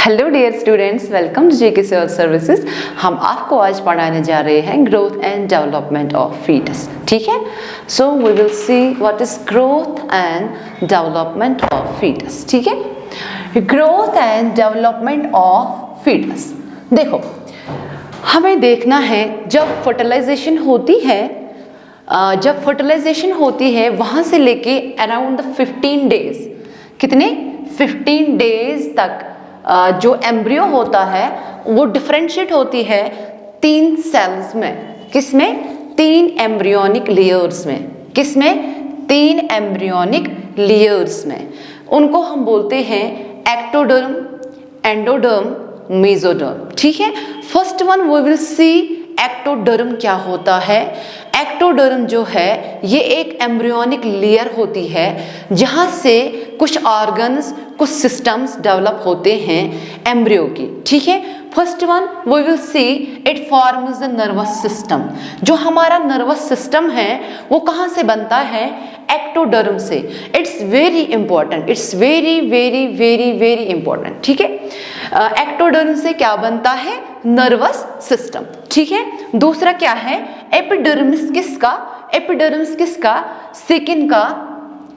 Hello dear students, welcome to JK self services. हम आपको आज पढ़ाने जा रहे हैं growth and development of foetus. ठीक है, so we will see what is growth and development of foetus. ठीक है, growth and development of foetus. देखो, हमें देखना है जब फर्टिलाइजेशन होती है वहां से लेके अराउंड 15 डेज, कितने 15 डेज तक जो एम्ब्रियो होता है वो डिफरेंशिएट होती है 3 सेल्स में। किसमें? 3 एम्ब्रियोनिक लेयर्स में। किसमें? 3 एम्ब्रियोनिक लेयर्स में। उनको हम बोलते हैं एक्टोडर्म, एंडोडर्म, मेसोडर्म। ठीक है, first one we will see ectoderm क्या होता है। एक्टोडर्म जो है ये एक एम्ब्रियोनिक लेयर होती है जहां से कुछ ऑर्गन्स, कुछ सिस्टम्स डेवलप होते हैं एम्ब्रियो की। ठीक है, first one we will see it forms the nervous system. जो हमारा नर्वस सिस्टम है वो कहाँ से बनता है? एक्टोडर्म से। It's very important, it's very very very very important. ठीक है, एक्टोडर्म से क्या बनता है? Nervous system. ठीक है, दूसरा क्या है? एपिडर्मिस किसका? एपिडर्मिस किसका? स्किन का,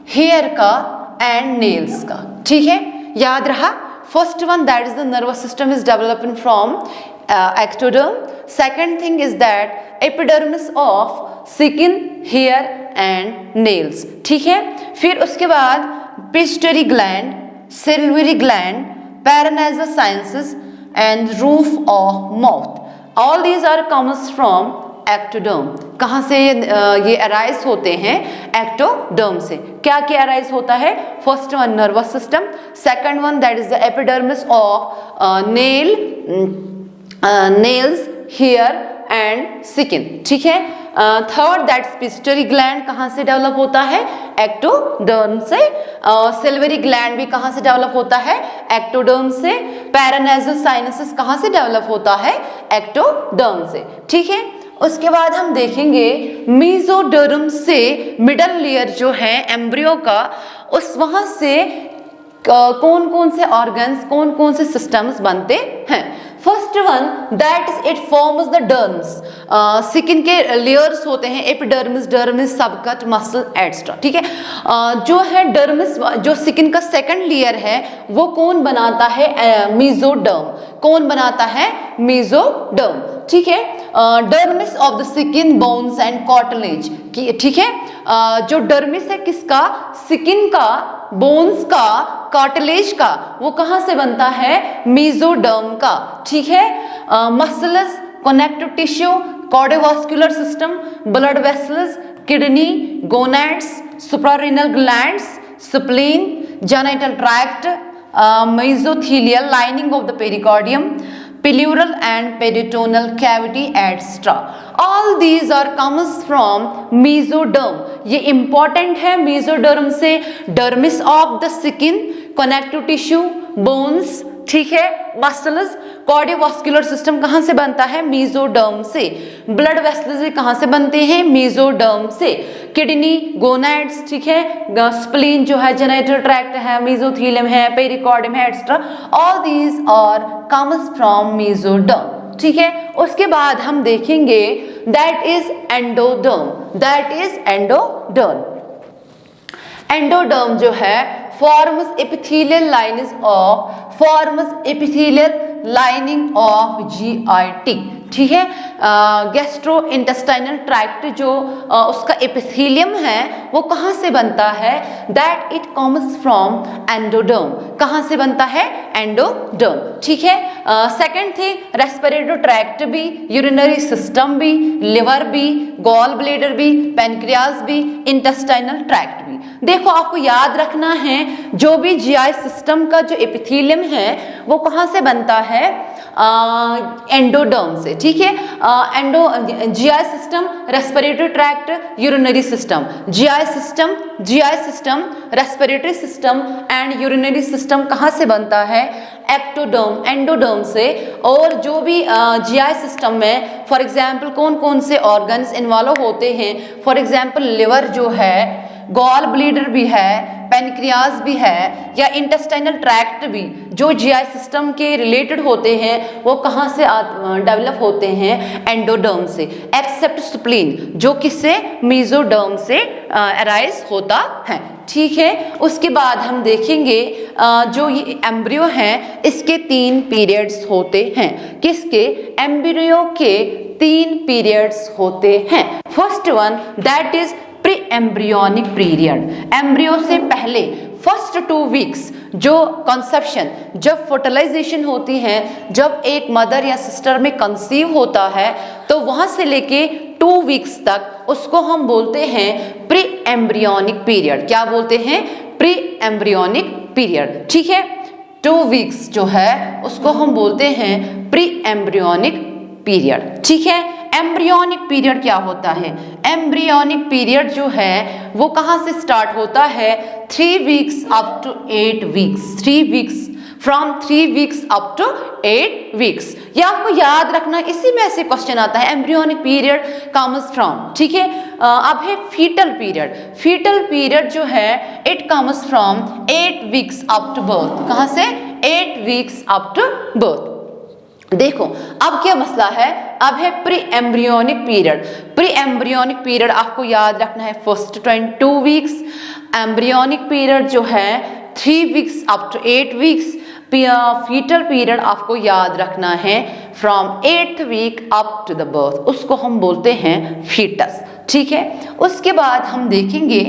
हेयर का एंड नेल्स का। ठीक है, याद रहा। First one that is the nervous system is developing from ectoderm. Second thing is that epidermis of skin, hair and nails. ठीक है, फिर उसके बाद pituitary gland, silvery gland, paranasal sinuses and roof of mouth. All these are comes from ectoderm. कहाँ से ये arise होते हैं? एक्टोडर्म से। क्या क्या अराइज होता है? First one nervous system, second one that is the epidermis of nails, hair and skin. ठीक है, थर्ड दैट्स पिट्यूटरी ग्लैंड। कहाँ से डेवलप होता है? एक्टोडर्म से। सिल्वरी ग्लैंड भी कहाँ से डेवलप होता है? एक्टोडर्म से। पैरानासल साइनसेस कहाँ से डेवलप होता है? एक्टोडर्म से। ठीक है, उसके बाद हम देखेंगे मेसोडर्म से मिडल लेयर जो है एम्ब्रियो का, उस वहां से कौन कौन से ऑर्गन्स, कौन कौन से सिस्टम्स बनते हैं। First one that is it forms the derms. Skin के लेयर्स होते हैं epidermis, dermis, subcut, muscle extra. ठीक है, जो है डर्मिस, जो स्किन का सेकंड लेयर है वो कौन बनाता है? मेसोडर्म। कौन बनाता है? मेसोडर्म। ठीक है, dermis of the skin, bones and cartilage. ठीक है, जो डर्मिस है किसका? स्किन का, बोन्स का, कार्टिलेज का, वो कहाँ से बनता है? मेसोडर्म का। ठीक है, muscles, connective tissue, cardiovascular system, blood vessels, kidney, gonads, suprarenal glands, spleen, genital tract, mesothelial lining of the pericardium, pleural and peritoneal cavity etc. all these are comes from mesoderm. ये important है mesoderm से। dermis of the skin, connective tissue, bones, ठीक है, muscles, cardiovascular system कहाँ से बनता है? Mesoderm से। ब्लड वेसल्स भी कहाँ से बनते हैं? मेसोडर्म से। किडनी, गोनैड्स, ठीक है, स्प्लीन जो है, जेनिटल ट्रैक्ट है, मेसोथेलियम है, पेरिकार्डियम है extra, all these are comes from mesoderm. ठीक है, उसके बाद हम देखेंगे that is endoderm. That is endoderm. Endoderm जो है forms epithelial lining of GIT। ठीक है, गैस्ट्रो इंटेस्टाइनल ट्रैक्ट जो उसका एपिथेलियम है वो कहाँ से बनता है? That it comes from endoderm. कहाँ से बनता है? एंडोडर्म। ठीक है, सेकंड थिंग रेस्पिरेटरी ट्रैक्ट भी, यूरिनरी सिस्टम भी, लिवर भी, गॉल ब्लेडर भी, पैनक्रियाज भी, इंटेस्टाइनल ट्रैक्ट भी। देखो, आपको याद रखना है जो भी जीआई सिस्टम का जो एपिथेलियम है वो कहाँ से बनता है? एंडोडर्म से। ठीक है, GI system, respiratory tract, urinary system. GI system, respiratory system and urinary system कहाँ से बनता है? एक्टोडर्म, एंडोडर्म से। और जो भी जीआई सिस्टम में फॉर एग्जाम्पल कौन कौन से ऑर्गन्स इन्वॉल्व होते हैं? फॉर एग्जाम्पल लिवर जो है, गॉल ब्लीडर भी है, पैनक्रियाज भी है या इंटेस्टाइनल ट्रैक्ट भी, जो जीआई सिस्टम के रिलेटेड होते हैं, वो कहाँ से डेवलप होते हैं? एंडोडर्म से, एक्सेप्ट स्प्लीन जो किससे? मेसोडर्म से अराइज होता है। ठीक है, उसके बाद हम देखेंगे जो ये एम्ब्रियो हैं इसके 3 पीरियड्स होते हैं। किसके? एम्ब्रियो के 3 पीरियड्स होते हैं। First one that is pre embryonic period, embryo से पहले फर्स्ट 2 वीक्स जो कंसेप्शन, जब फर्टिलाइजेशन होती है, जब एक मदर या सिस्टर में कंसीव होता है, तो वहां से लेके 2 वीक्स तक उसको हम बोलते हैं प्री एम्ब्रियोनिक पीरियड। क्या बोलते हैं? Pre embryonic period. ठीक है, 2 वीक्स जो है उसको हम बोलते हैं प्री एम्ब्रियोनिक पीरियड। ठीक है, एम्ब्रियोनिक पीरियड क्या होता है? एम्ब्रियोनिक पीरियड जो है वो कहाँ से स्टार्ट होता है? 3 weeks up to 8 weeks, 3 weeks, from 3 weeks up to 8 weeks. ये आपको याद रखना, इसी में ऐसे क्वेश्चन आता है, एम्ब्रियोनिक पीरियड कम्स फ्रॉम। ठीक है, अब है फीटल पीरियड। फीटल पीरियड जो है it comes from 8 weeks up to birth. कहाँ से? 8 वीक्स अप टू बर्थ। देखो अब क्या मसला है, अब है pre embryonic period. Pre embryonic period आपको याद रखना है फर्स्ट 2 वीक्स, एम्ब्रियोनिक पीरियड जो है 3 weeks up to 8 weeks, foetal period आपको याद रखना है from 8th week up to the birth, उसको हम बोलते हैं फीटस। ठीक है, उसके बाद हम देखेंगे,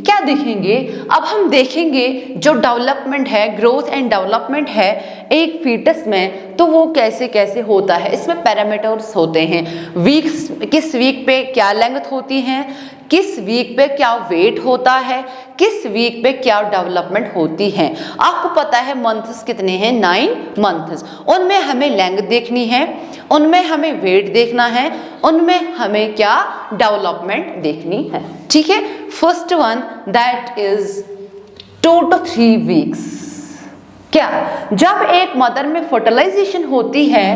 क्या देखेंगे? अब हम देखेंगे जो डेवलपमेंट है, ग्रोथ एंड डेवलपमेंट है एक फीटस में, तो वो कैसे कैसे होता है। इसमें पैरामीटर्स होते हैं, वीक्स, किस वीक पे क्या लेंथ होती है, किस वीक पे क्या वेट होता है, किस वीक पे क्या डेवलपमेंट होती है। आपको पता है मंथ्स कितने हैं? 9 मंथ्स। उनमें हमें लेंथ देखनी है, उनमें हमें वेट देखना है, उनमें हमें क्या डेवलपमेंट देखनी है। ठीक है, first one that is 2 to 3 weeks. क्या? जब एक मदर में फर्टिलाइजेशन होती है,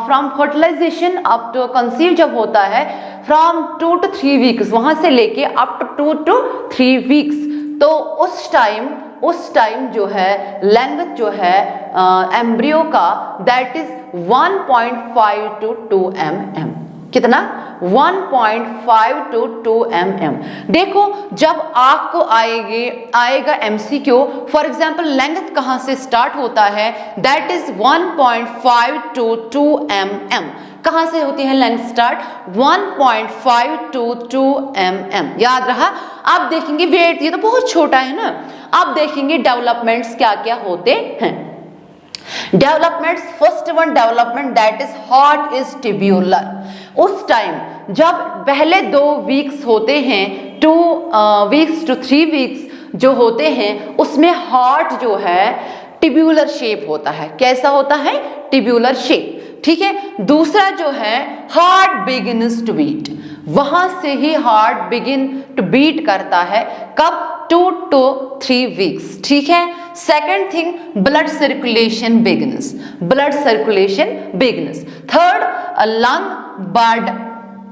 from fertilization up to conceive जब होता है, फ्रॉम 2 to 3 वीक्स, वहां से लेके अप टू 2 to 3 वीक्स, तो उस टाइम जो है लेंथ जो है एम्ब्रियो का दैट इज 1.5 to 2 mm। कितना? 1.5 to 2 mm। देखो जब आपको आएगा MCQ, फॉर एग्जाम्पल लेंथ कहाँ से स्टार्ट होता है? That is 1.5 to 2 mm। कहाँ से होती है लेंथ स्टार्ट? 1.5 to 2 mm। याद रहा? आप देखेंगे वेट, ये तो बहुत छोटा है ना। आप देखेंगे डेवलपमेंट्स क्या क्या होते हैं। Developments, first one development that is heart is tubular. उस टाइम जब पहले 2 वीक्स होते हैं, 2 वीक्स to 3 वीक्स जो होते हैं, उसमें हार्ट जो है ट्यूब्यूलर शेप होता है। कैसा होता है? Tubular shape. ठीक है, दूसरा जो है हार्ट बिगिन्स टू बीट, वहां से ही हार्ट बिगिन टू बीट करता है। कब? 2 to 3 वीक्स। ठीक है, second thing blood circulation begins, blood circulation begins. Third lung bud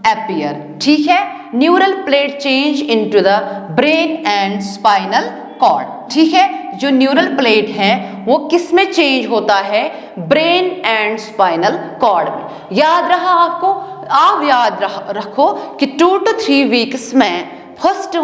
appear. ठीक है, neural plate change into the brain and spinal cord. ठीक है, जो न्यूरल प्लेट है वो किस में चेंज होता है? ब्रेन एंड स्पाइनल कॉर्ड में। याद रहा आपको? आप याद रखो कि 2 to 3 वीक्स में first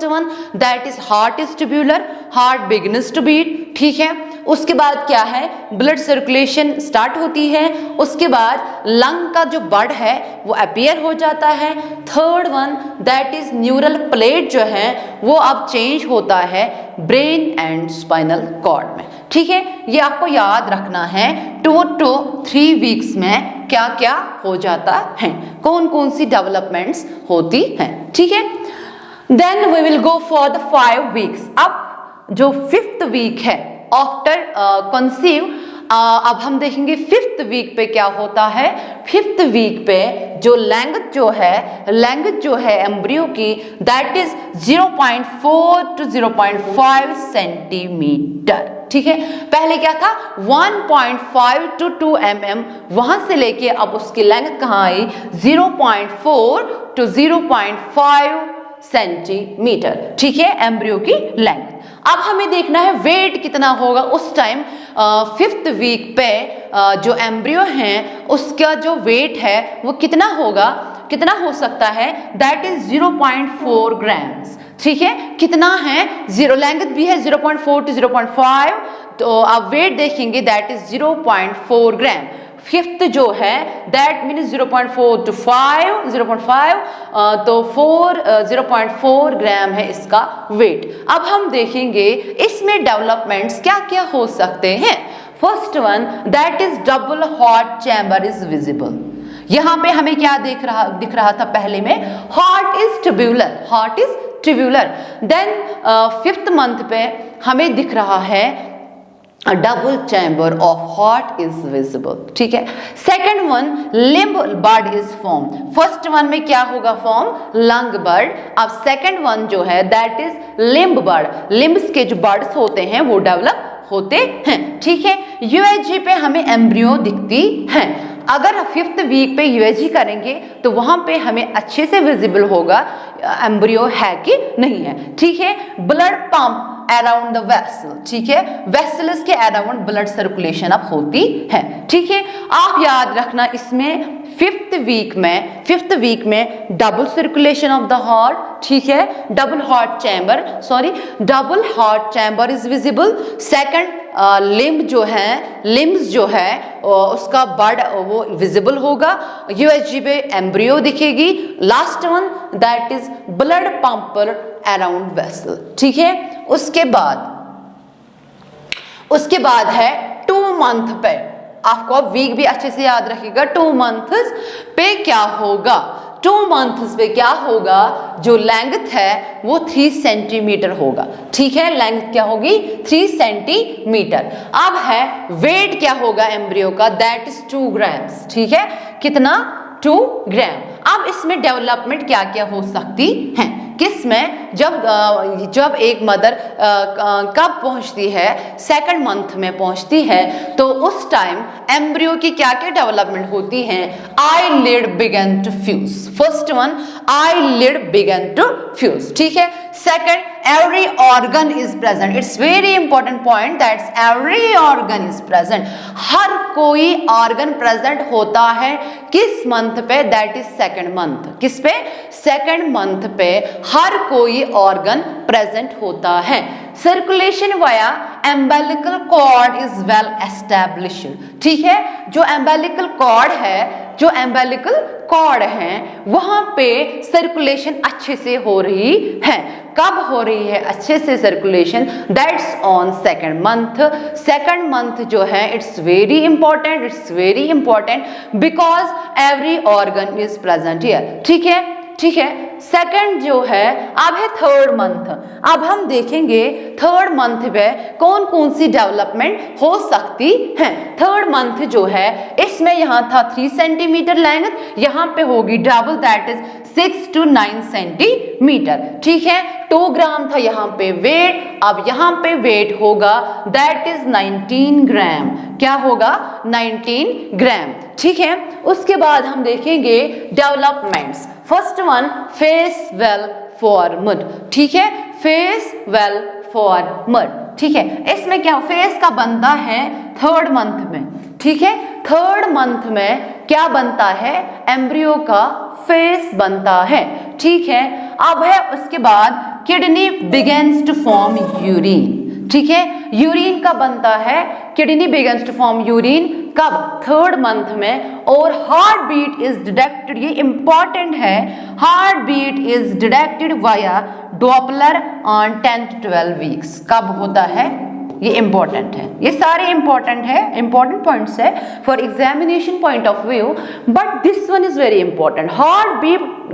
one that is heart is tubular, heart begins to beat. ठीक है, उसके बाद क्या है? ब्लड सर्कुलेशन स्टार्ट होती है, उसके बाद लंग का जो बड है वो अपीयर हो जाता है। Third one that is neural plate जो है वो अब चेंज होता है ब्रेन एंड स्पाइनल कॉर्ड में। ठीक है, ये आपको याद रखना है 2 to 3 वीक्स में क्या क्या हो जाता है, कौन कौन सी डेवलपमेंट्स होती हैं। ठीक है, then we will go for the 5 weeks. अब जो 5th वीक है आफ्टर कंसीव, अब हम देखेंगे 5th वीक पे क्या होता है। 5th वीक पे जो लेंथ जो है एम्ब्रियो की दैट इज 0.4 to 0.5 सेंटीमीटर। ठीक है, पहले क्या था? 1.5 to 2 mm, वहां से लेके अब उसकी लेंथ कहाँ आई? 0.4 to 0.5 सेंटीमीटर। ठीक है, एम्ब्रियो की लेंथ। अब हमें देखना है वेट कितना होगा उस टाइम 5th वीक पे जो एम्ब्रियो है उसका जो वेट है वो कितना होगा, कितना हो सकता है, दैट इज 0.4 ग्राम्स। ठीक है, कितना है, जीरो, लेंथ भी है 0.4 टू 0.5, तो आप वेट देखेंगे दैट इज 0.4 ग्राम। 5th जो है दैट मीन्स 0.4 टू 0.5 तो 0.4 ग्राम है इसका वेट। अब हम देखेंगे इसमें डेवलपमेंट्स क्या क्या हो सकते हैं। First one that is double heart chamber is visible. यहाँ पे हमें क्या दिख रहा था पहले में, heart is tubular, then 5th month पे हमें दिख रहा है double chamber of heart is visible. ठीक है, second one limb bud is form. First one में क्या होगा फॉर्म, लंग बड। अब सेकंड वन जो है that is limb bud, limbs के जो बर्ड्स होते हैं वो डेवलप होते हैं। ठीक है, यूएसजी पे हमें एम्ब्रियो दिखती है। अगर 5th वीक पे यूएसजी करेंगे तो वहां पे हमें अच्छे से विजिबल होगा एम्ब्रियो है कि नहीं है। ठीक है, blood pump around the vessel. ठीक है, वेसल्स के अराउंड ब्लड सर्कुलेशन अब होती है। ठीक है, आप याद रखना इसमें 5th वीक में double circulation of the heart. ठीक है, double heart chamber is visible. Second limbs जो है उसका बड वो विजिबल होगा, यूएसजी पे एम्ब्रियो दिखेगी। Last one that is blood pumper around vessel. ठीक है, उसके बाद है 2 मंथ पे, आपको वीक भी अच्छे से याद रखिएगा। 2 मंथ्स पे क्या होगा, 2 मंथ्स पे क्या होगा, जो लेंथ है वो 3 सेंटीमीटर होगा। ठीक है, लेंथ क्या होगी 3 सेंटीमीटर। अब है वेट क्या होगा एम्ब्रियो का, दैट इज 2 ग्राम्स। ठीक है, कितना, 2 ग्राम। अब इसमें डेवलपमेंट क्या क्या हो सकती है, किसमें, जब एक मदर कब पहुंचती है, 2nd मंथ में पहुंचती है, तो उस टाइम एम्ब्रियो की क्या क्या डेवलपमेंट होती है, eyelid begin to fuse। First one eyelid begin to fuse। ठीक है, second every organ is present, it's very important point, that's every organ is present। हर कोई ऑर्गन प्रेजेंट होता है किस मंथ पे, दैट इज 2nd मंथ। किस पे, 2nd month पे हर कोई ऑर्गन प्रेजेंट होता है। Circulation via umbilical cord is well established. ठीक है, जो एम्बेलिकल कॉर्ड है वहां पे सर्कुलेशन अच्छे से हो रही है। कब हो रही है अच्छे से circulation, that's on 2nd month. 2nd month जो है it's very important because every organ is present here. ठीक है, सेकंड जो है अब है 3rd मंथ। अब हम देखेंगे 3rd मंथ पे कौन कौन सी डेवलपमेंट हो सकती है। 3rd मंथ जो है इसमें यहाँ था 3 सेंटीमीटर लेंथ, यहाँ पे होगी double, that is 6 to 9 centimetre. ठीक है, 2 ग्राम था यहाँ पे वेट, अब यहाँ पे वेट होगा दैट इज 19 ग्राम। क्या होगा, 19 ग्राम। ठीक है, उसके बाद हम देखेंगे developments. First one face well formed. ठीक है, फेस वेल फॉर्मड। ठीक है, इसमें क्या फेस का बनता है 3rd मंथ में। ठीक है, 3rd मंथ में क्या बनता है, एम्ब्रियो का फेस बनता है। ठीक है, अब है उसके बाद kidney begins to form urine. ठीक है, यूरिन का बनता है, kidney begins to form urine कब, 3rd मंथ में। और हार्ट बीट इज डिटेक्टेड, ये इंपॉर्टेंट है, heart beat is detected via Doppler on 10 to 12 weeks. कब होता है, ये इंपॉर्टेंट है, ये सारे इंपॉर्टेंट पॉइंट्स है for examination point of view, but this one is very important. Heart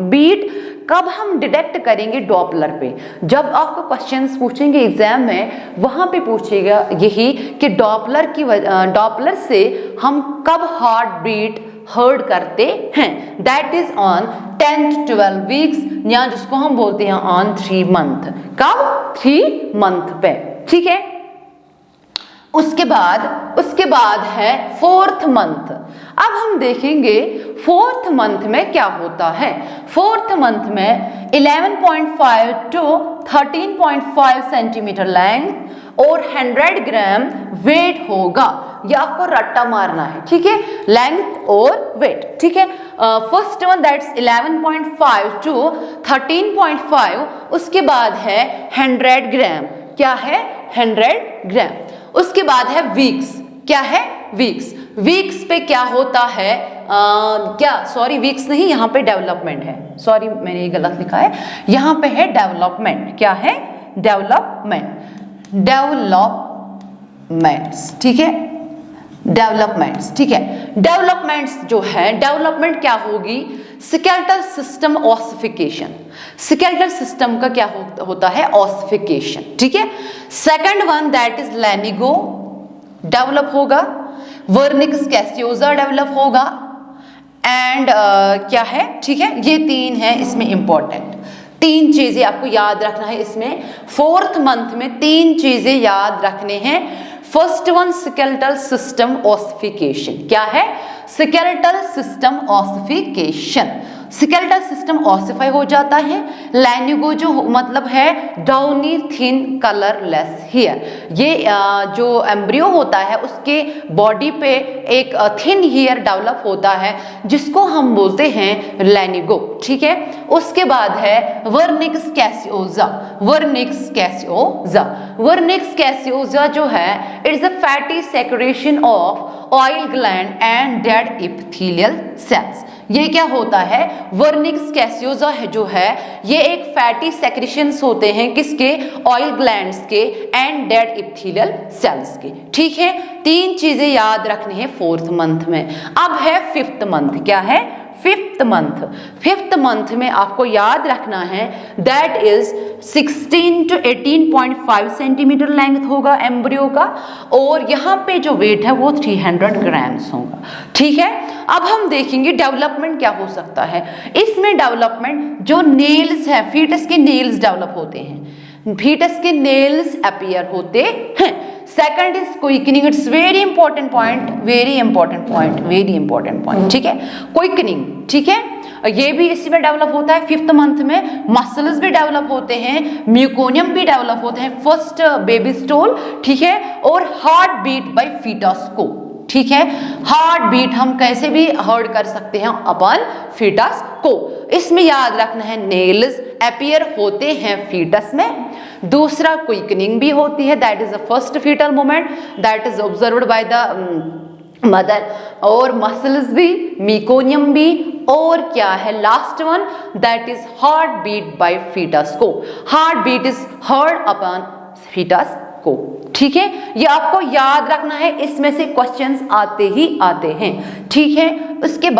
beat कब हम डिटेक्ट करेंगे, डॉपलर पे। जब आपको क्वेश्चंस पूछेंगे एग्जाम में, वहां पे पूछेगा यही कि डॉपलर से हम कब हार्ट बीट हर्ड करते हैं, that is on 10 to 12 weeks, या जिसको हम बोलते हैं ऑन 3 मंथ। कब, 3 मंथ पे। ठीक है, उसके बाद है 4th मंथ। अब हम देखेंगे 4th मंथ में क्या होता है। 4th मंथ में 11.5 to 13.5 सेंटीमीटर लेंथ और 100 ग्राम वेट होगा। ये आपको रट्टा मारना है, ठीक है, लेंथ और वेट, ठीक है। फर्स्ट वन दैट्स 11.5 टू 13.5, उसके बाद है 100 ग्राम, क्या है 100 ग्राम। उसके बाद है वीक्स, क्या है वीक्स। वीक्स पे क्या होता है, क्या सॉरी वीक्स नहीं, यहाँ पे डेवलपमेंट है, सॉरी मैंने ये गलत लिखा है, यहाँ पे है डेवलपमेंट, क्या है डेवलपमेंट, डेवलपमेंट्स, ठीक है, डेवलपमेंट्स, ठीक है। डेवलपमेंट्स जो है, डेवलपमेंट क्या होगी, skeletal system ossification, skeletal system का क्या होता है ऑसिफिकेशन, ठीक है। Second one that is lanugo develop होगा, वर्निक्स कैसियोसा डेवलप होगा एंड क्या है, ठीक है, ये तीन है इसमें इंपॉर्टेंट, तीन चीजें आपको याद रखना है इसमें। फोर्थ मंथ में तीन चीजें याद रखने हैं। First one skeletal system ossification, क्या है skeletal system ossification, skeletal system ossify हो जाता है। लैनिगो जो मतलब है डाउनी थिन कलरलेस हेयर, ये जो एम्ब्रियो होता है उसके बॉडी पे एक थिन हेयर डेवलप होता है जिसको हम बोलते हैं लैनिगो, ठीक है। उसके बाद है vernix caseosa, vernix caseosa, vernix caseosa जो है it is a fatty secretion of oil gland and dead epithelial cells. ये क्या होता है, वर्निक्स कैसियोसा है जो है ये एक फैटी सेक्रेशंस होते हैं किसके, ऑयल ग्लैंड्स के एंड डेड इपिथेलियल सेल्स के, ठीक है। तीन चीजें याद रखनी है फोर्थ मंथ में। अब है फिफ्थ मंथ, क्या है फिफ्थ मंथ। फिफ्थ मंथ में आपको याद रखना है that is 16 to 18.5 centimetre length होगा एम्ब्रियो का और यहाँ पे जो वेट है वो 300 ग्राम्स होगा, ठीक है। अब हम देखेंगे डेवलपमेंट क्या हो सकता है इसमें। डेवलपमेंट जो नेल्स है, फीटस के नेल्स डेवलप होते हैं, फीटस के नेल्स अपीयर होते हैं। Second is quickening, it's very important point, very important point, very important point, ठीक है, क्विकनिंग, ठीक है, ये भी इसी में डेवलप होता है फिफ्थ मंथ में। मसल्स भी डेवलप होते हैं, म्यूकोनियम भी डेवलप होते हैं, फर्स्ट बेबी स्टोल, ठीक है, और हार्ट बीट बाय फीटस को, ठीक है। हार्ट बीट हम कैसे भी हर्ड कर सकते हैं अपन फीटस को, इसमें याद रखना है नेल्स अपीयर होते हैं फीटस में। दूसरा क्विकनिंग भी होती है, that is the first fetal moment that is observed by the mother, और मसल्स भी, मीकोनियम भी, और क्या है last one that is heart beat by fetus को, heart beat is heard upon fetus को, ठीक है। ये आपको याद रखना है, इसमें से क्वेश्चंस आते ही आते हैं, ठीक है। उसके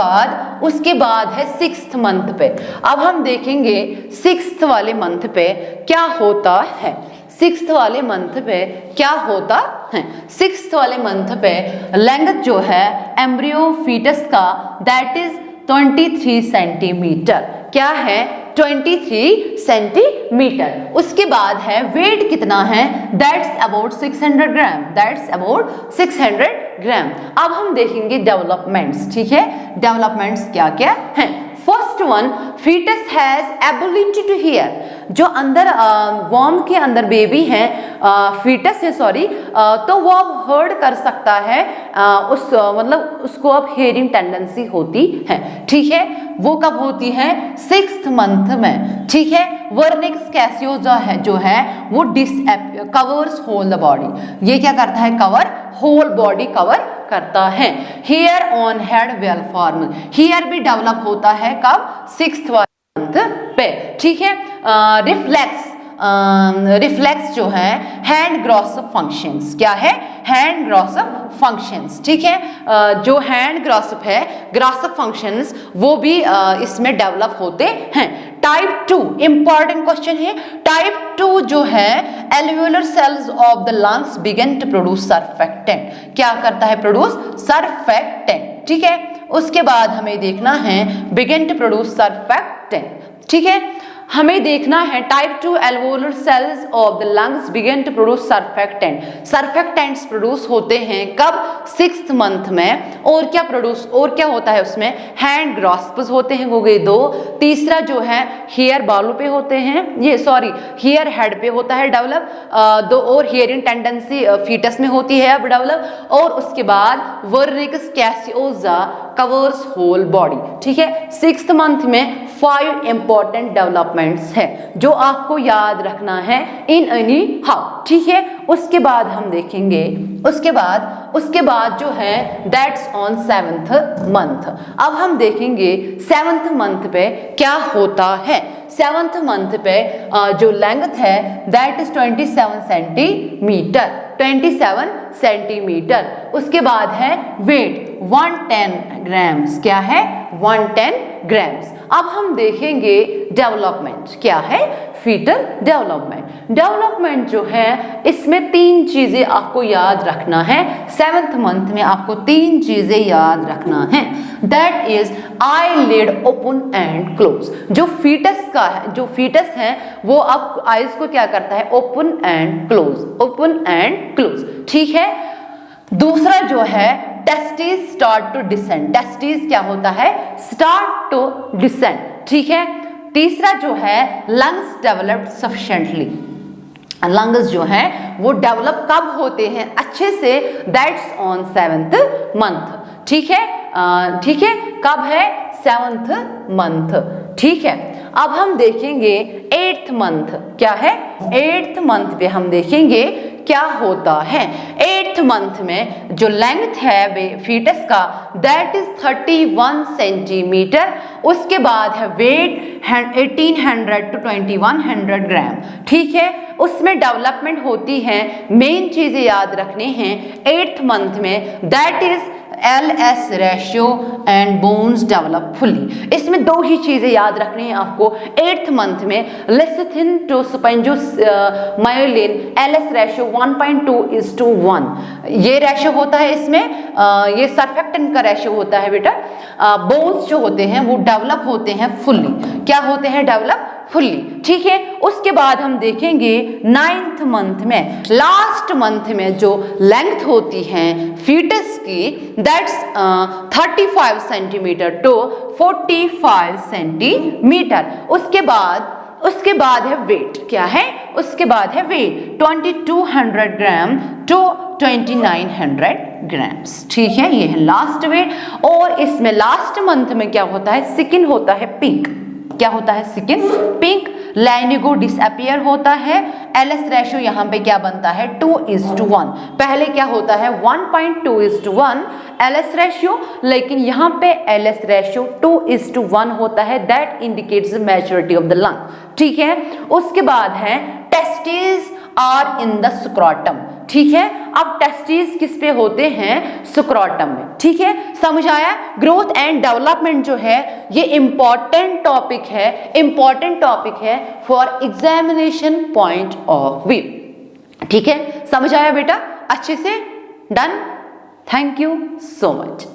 बाद है सिक्स्थ मंथ पे। अब हम देखेंगे सिक्स्थ वाले मंथ पे क्या होता है, सिक्स्थ वाले मंथ पे क्या होता है। सिक्स्थ वाले मंथ पे लेंथ जो है एम्ब्रियो फीटस का दैट इज 23 सेंटीमीटर, क्या है 23 सेंटीमीटर। उसके बाद है वेट कितना है, that's about 600 gram, that's about 600 ग्राम। अब हम देखेंगे डेवलपमेंट्स, ठीक है, डेवलपमेंट्स क्या क्या हैं। First one foetus has ability to hear, जो अंदर वॉर्म के अंदर बेबी है, फीटस है सॉरी, तो वो अब हर्ड कर सकता है, मतलब उसको अब हेयरिंग टेंडेंसी होती है, ठीक है। वो कब होती है, सिक्स्थ मंथ में, ठीक है। वर्निक्स कैसियोसा है जो है वो कवर्स होल द बॉडी, ये क्या करता है, कवर होल बॉडी कवर करता है। Hair on head well form, hair भी डेवलप होता है कब, सिक्स्थ मंथ पे, ठीक है। रिफ्लेक्स जो है हैंड ग्रॉसअप फंक्शंस, क्या है हैंड ग्रॉसअप फंक्शंस, ठीक है। जो हैंड ग्रॉसअप है, ग्रॉसअप फंक्शंस वो भी इसमें डेवलप होते हैं। टाइप 2 इंपॉर्टेंट क्वेश्चन है, टाइप 2 जो है alveolar cells of the lungs begin to produce surfactant, क्या करता है प्रोड्यूस सर्फेक्टेंट, ठीक है। उसके बाद हमें देखना है बिगिन टू प्रोड्यूस सर्फेक्टेंट, ठीक है। हमें देखना है type 2 alveolar cells of the lungs begin to produce surfactant. Surfactants produce होते हैं कब? 6th मंथ में। और क्या होता है उसमें? हैंड ग्रास्प्स होते हैं, हो गए 2। तीसरा जो है हेयर बालों पे होते हैं, हेयर हेड पे होता है डेवलप, 2 और हियरिंग टेंडेंसी फीटस में होती है अब डेवलप। और उसके बाद वर्निकस कैसियोसा कवर्स होल बॉडी। ठीक है, 6th मंथ में 5 इंपॉर्टेंट डेवलपमेंट्स है जो आपको याद रखना है इन एनी हाउ। ठीक है, उसके बाद हम देखेंगे, उसके बाद जो है दैट्स ऑन 7th मंथ। अब हम देखेंगे 7th मंथ पे क्या होता है। 7th मंथ पे जो लेंथ है दैट इज 27 सेंटीमीटर, 27 सेंटीमीटर। उसके बाद है वेट 110 ग्राम्स। क्या है? 110 ग्राम्स। अब हम देखेंगे डेवलपमेंट क्या है, फीटल डेवलपमेंट। डेवलपमेंट जो है इसमें 3 चीजें आपको याद रखना है। 7th मंथ में आपको 3 चीजें याद रखना है, that is eyelid open and close. जो फीटस है वो अब आईज को क्या करता है? Open and close, open and close. ठीक है, दूसरा जो है testis start to descend. Testis क्या होता है? Start to descend. ठीक है, तीसरा जो है लंग्स डेवलप्ड सफिशिएंटली। लंग्स जो है वो डेवलप कब होते हैं अच्छे से? That's on 7th month. ठीक है, कब है? 7th month. ठीक है, अब हम देखेंगे 8th मंथ। क्या है? 8th मंथ पे हम देखेंगे क्या होता है। 8th मंथ में जो लेंथ है फीटस का दैट इज 31 सेंटीमीटर। उसके बाद है वेट 1800 to 2100 ग्राम। ठीक है, उसमें डेवलपमेंट होती है, मेन चीजें याद रखने हैं 8th मंथ में, that is LS ratio and bones develop fully. इसमें 2 ही चीजें याद रखनी है आपको 8th मंथ में, लेसिथिन टू स्पंजोस मायोलिन LS रेशियो 1.2:1 ये रेशियो होता है इसमें। ये सर्फेक्टेंट का रेशियो होता है बेटा। बोन्स जो होते हैं वो डेवलप होते हैं फुल्ली। क्या होते हैं? Develop fully. ठीक है, उसके बाद हम देखेंगे 9th मंथ में, लास्ट मंथ में जो लेंथ होती है फीटस की दैट्स 35 सेंटीमीटर टू 45 सेंटीमीटर। उसके बाद है वेट। क्या है? उसके बाद है वेट 2200 ग्राम टू 2900 ग्राम्स। ठीक है, ये है लास्ट वेट। और इसमें लास्ट मंथ में क्या होता है? स्किन होता है पिंक। क्या होता है? Skin pink. लाइनिगो डिसअपियर होता है। LS रेशियो यहाँ पे क्या बनता है? 2:1। पहले क्या होता है? 1.2:1 LS रेशियो, लेकिन यहाँ पे LS रेशियो 2:1 होता है। That indicates the maturity of the lung. ठीक है, उसके बाद है testis are in the scrotum. ठीक है, अब टेस्टिस किस पे होते हैं? स्क्रोटम में। ठीक है, समझ आया? ग्रोथ एंड डेवलपमेंट जो है ये इंपॉर्टेंट टॉपिक है for examination point of view. ठीक है, समझ आया बेटा? अच्छे से done. Thank you so much.